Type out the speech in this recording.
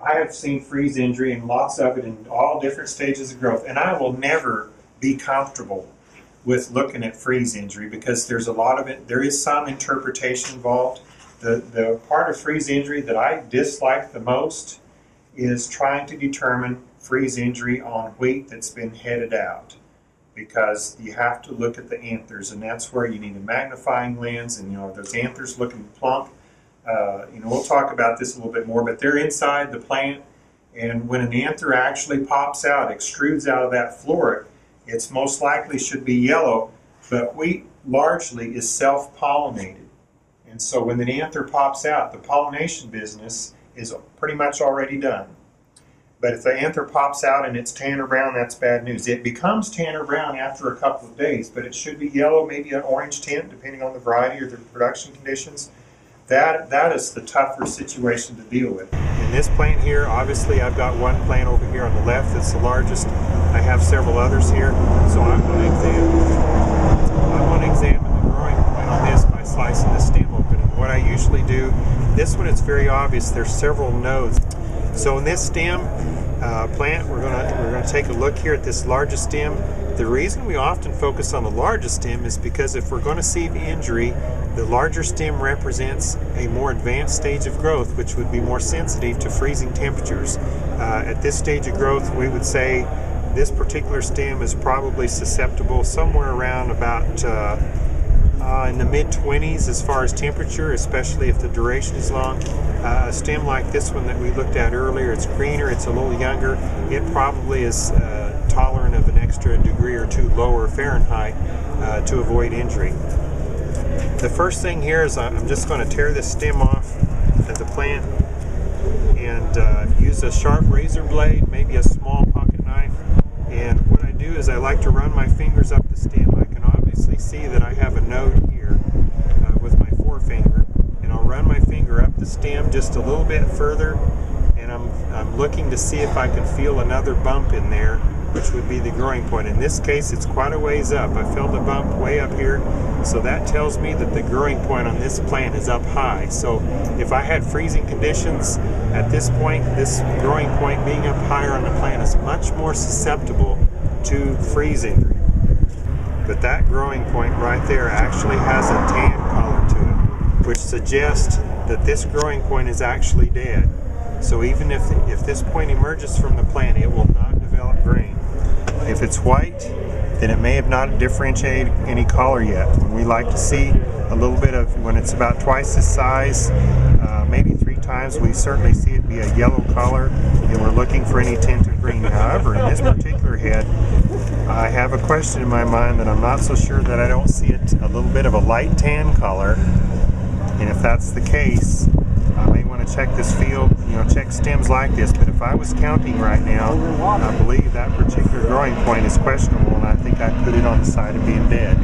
I have seen freeze injury and lots of it in all different stages of growth, and I will never be comfortable with looking at freeze injury because there's a lot of it. There is some interpretation involved. The part of freeze injury that I dislike the most is trying to determine freeze injury on wheat that's been headed out, because you have to look at the anthers, and that's where you need a magnifying lens, and those anthers looking plump. We'll talk about this a little bit more, but they're inside the plant, and when an anther actually pops out, extrudes out of that floret, it's most likely should be yellow, but wheat largely is self-pollinated. And so when the anther pops out, the pollination business is pretty much already done. But if the anther pops out and it's tan or brown, that's bad news. It becomes tan or brown after a couple of days, but it should be yellow, maybe an orange tint, depending on the variety or the production conditions. That is the tougher situation to deal with. In this plant here, obviously I've got one plant over here on the left that's the largest. I have several others here, so I'm going to examine the growing point on this by slicing the stem open. And what I usually do, this one it's very obvious, there's several nodes. So in this stem plant, we're going to take a look here at this largest stem. The reason we often focus on the largest stem is because if we're going to see the injury, the larger stem represents a more advanced stage of growth, which would be more sensitive to freezing temperatures. At this stage of growth, we would say this particular stem is probably susceptible somewhere around about in the mid-20s as far as temperature, especially if the duration is long. A stem like this one that we looked at earlier, it's greener, it's a little younger, it probably is tolerant of an extra degree or two lower Fahrenheit to avoid injury. The first thing here is I'm just going to tear this stem off of the plant and use a sharp razor blade, maybe a small pocket knife. And what I do is I like to run my fingers up the stem. I can obviously see that I have a node here with my forefinger, and I'll run my finger up the stem just a little bit further, and I'm looking to see if I can feel another bump in there, which would be the growing point. In this case, it's quite a ways up. I felt a bump way up here, so that tells me that the growing point on this plant is up high. So if I had freezing conditions at this point, this growing point being up higher on the plant is much more susceptible to freeze injury. But that growing point right there actually has a tan color to it, which suggests that this growing point is actually dead. So even if this point emerges from the plant, it will not develop grain. If it's white, then it may have not differentiated any color yet. When we like to see a little bit of, when it's about twice this size, maybe 3 times, we certainly see it be a yellow color, and we're looking for any tint of green. However, in this particular head, I have a question in my mind that I'm not so sure that I don't see it a little bit of a light tan color, and if that's the case, I may want to check this field, check stems like this. But if I was counting right now, I believe that particular growing point is questionable, and I think I'd put it on the side of being dead.